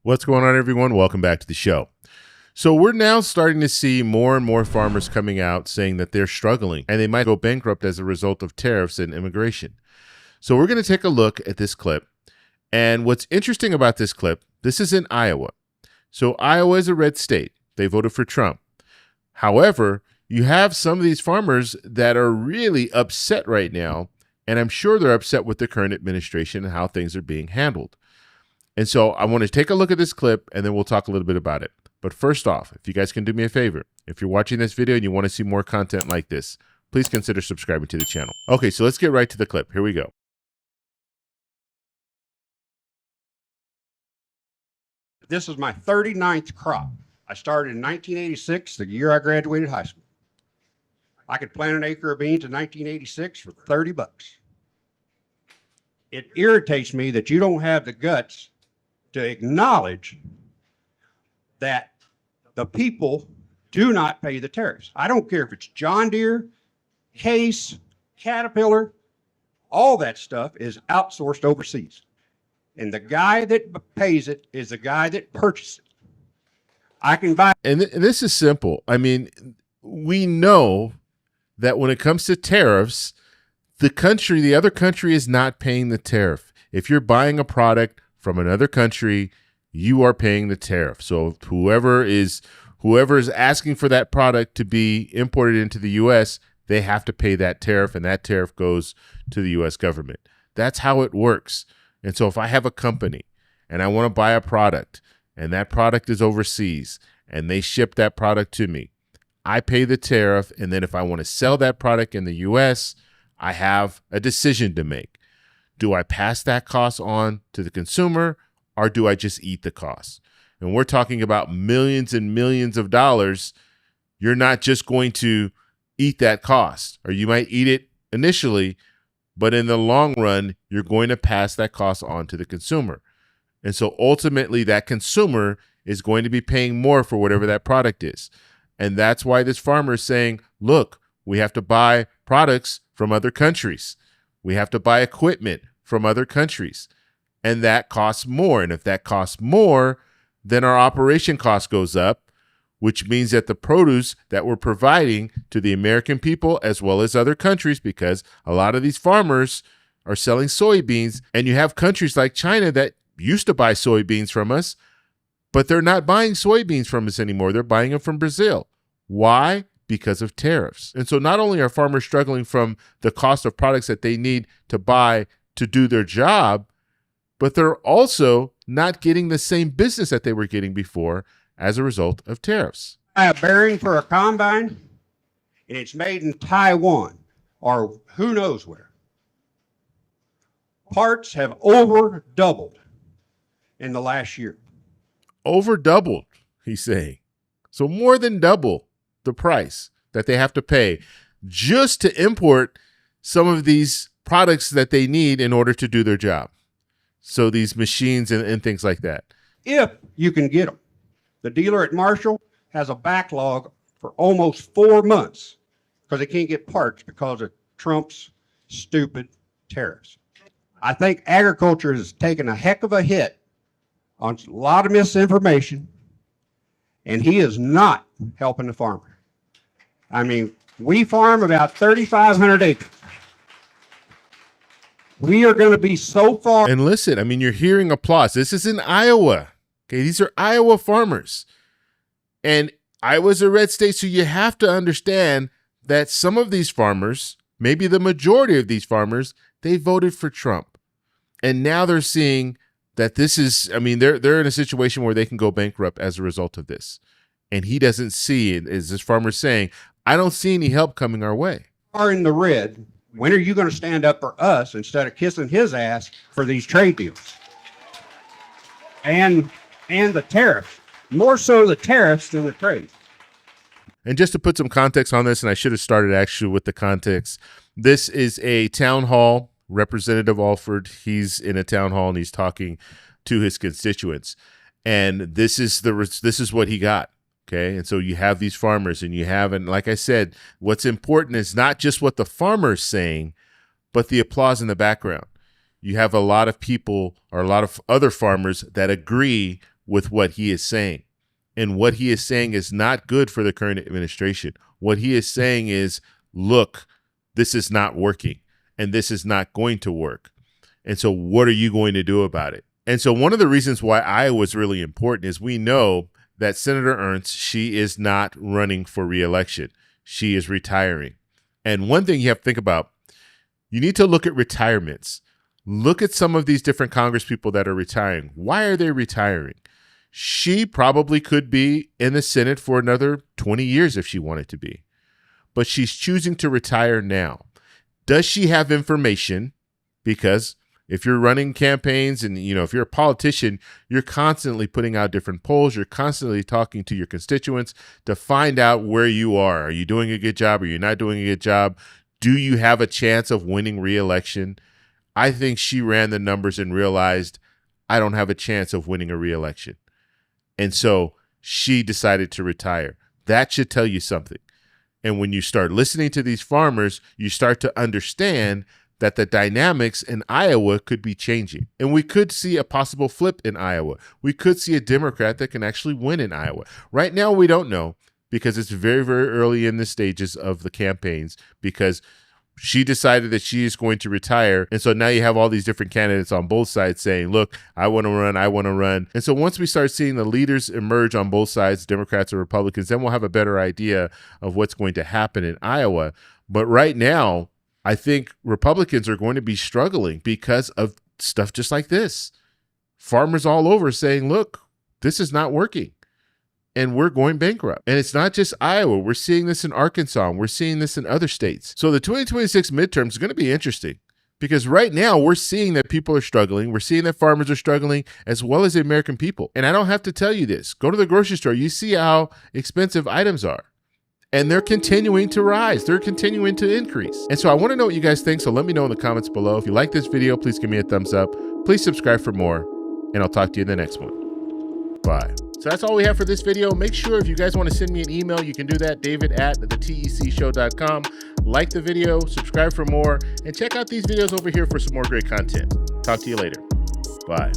What's going on, everyone? Welcome back to the show. So we're now starting to see more and more farmers coming out saying that they're struggling and they might go bankrupt as a result of tariffs and immigration. So we're going to take a look at this clip. And what's interesting about this clip, this is in Iowa. So Iowa is a red state. They voted for Trump. However, you have some of these farmers that are really upset right now, and I'm sure they're upset with the current administration and how things are being handled. And so I want to take a look at this clip, and then we'll talk a little bit about it. But first off, if you guys can do me a favor, if you're watching this video and you want to see more content like this, please consider subscribing to the channel. Okay, so let's get right to the clip. Here we go. This is my 39th crop. I started in 1986, the year I graduated high school. I could plant an acre of beans in 1986 for 30 bucks. It irritates me that you don't have the guts to acknowledge that the people do not pay the tariffs. I don't care if it's John Deere, Case, Caterpillar, all that stuff is outsourced overseas. And the guy that pays it is the guy that purchases it. I can buy. And this is simple. I mean, we know that when it comes to tariffs, the other country is not paying the tariff. If you're buying a product from another country, you are paying the tariff. So whoever is asking for that product to be imported into the U.S., they have to pay that tariff, and that tariff goes to the U.S. government. That's how it works. And so if I have a company and I want to buy a product and that product is overseas and they ship that product to me, I pay the tariff. And then if I want to sell that product in the U.S., I have a decision to make. Do I pass that cost on to the consumer, or do I just eat the cost? And we're talking about millions and millions of dollars. You're not just going to eat that cost, or you might eat it initially, but in the long run, you're going to pass that cost on to the consumer. And so ultimately, that consumer is going to be paying more for whatever that product is. And that's why this farmer is saying, look, we have to buy products from other countries. We have to buy equipment from other countries. And that costs more. And if that costs more, then our operation cost goes up, which means that the produce that we're providing to the American people as well as other countries, because a lot of these farmers are selling soybeans, and you have countries like China that used to buy soybeans from us, but they're not buying soybeans from us anymore. They're buying them from Brazil. Why? Because of tariffs. And so not only are farmers struggling from the cost of products that they need to buy to do their job, but they're also not getting the same business that they were getting before as a result of tariffs. I have a bearing for a combine, and it's made in Taiwan or who knows where. Parts have over doubled in the last year. Over doubled, he's saying. So more than double the price that they have to pay just to import some of these products that they need in order to do their job. So these machines and things like that. If you can get them. The dealer at Marshall has a backlog for almost 4 months because they can't get parts because of Trump's stupid tariffs. I think agriculture has taken a heck of a hit on a lot of misinformation, and he is not helping the farmer. I mean, we farm about 3,500 acres. We are going to be so far. And listen, I mean, you're hearing applause. This is in Iowa. Okay, these are Iowa farmers. And Iowa's a red state, so you have to understand that some of these farmers, maybe the majority of these farmers, they voted for Trump. And now they're seeing that this is, I mean, they're in a situation where they can go bankrupt as a result of this. And he doesn't see it, as this farmer saying, I don't see any help coming our way. Are in the red. When are you going to stand up for us instead of kissing his ass for these trade deals? And the tariffs. More so the tariffs than the trade. And just to put some context on this, and I should have started actually with the context, this is a town hall. Representative Alford, he's in a town hall and he's talking to his constituents. And this is what he got. Okay. And so you have these farmers and like I said, what's important is not just what the farmer's saying, but the applause in the background. You have a lot of people or a lot of other farmers that agree with what he is saying. And what he is saying is not good for the current administration. What he is saying is, look, this is not working and this is not going to work. And so what are you going to do about it? And so one of the reasons why Iowa is really important is we know that Senator Ernst, she is not running for re-election. She is retiring. And one thing you have to think about, you need to look at retirements. Look at some of these different Congress people that are retiring. Why are they retiring? She probably could be in the Senate for another 20 years if she wanted to be. But she's choosing to retire now. Does she have information? Because if you're running campaigns and, if you're a politician, you're constantly putting out different polls. You're constantly talking to your constituents to find out where you are. Are you doing a good job? Are you not doing a good job? Do you have a chance of winning re-election? I think she ran the numbers and realized I don't have a chance of winning a re-election. And so she decided to retire. That should tell you something. And when you start listening to these farmers, you start to understand that the dynamics in Iowa could be changing. And we could see a possible flip in Iowa. We could see a Democrat that can actually win in Iowa. Right now, we don't know because it's very, very early in the stages of the campaigns because she decided that she is going to retire. And so now you have all these different candidates on both sides saying, look, I want to run, I want to run. And so once we start seeing the leaders emerge on both sides, Democrats or Republicans, then we'll have a better idea of what's going to happen in Iowa. But right now, I think Republicans are going to be struggling because of stuff just like this. Farmers all over saying, look, this is not working. And we're going bankrupt. And it's not just Iowa. We're seeing this in Arkansas. We're seeing this in other states. So the 2026 midterms is going to be interesting because right now we're seeing that people are struggling. We're seeing that farmers are struggling as well as the American people. And I don't have to tell you this. Go to the grocery store. You see how expensive items are. And they're continuing to rise. They're continuing to increase. And so I want to know what you guys think. So let me know in the comments below. If you like this video, please give me a thumbs up. Please subscribe for more. And I'll talk to you in the next one. Bye. So that's all we have for this video. Make sure if you guys want to send me an email, you can do that, david@thetecshow.com. Like the video, subscribe for more, and check out these videos over here for some more great content. Talk to you later. Bye.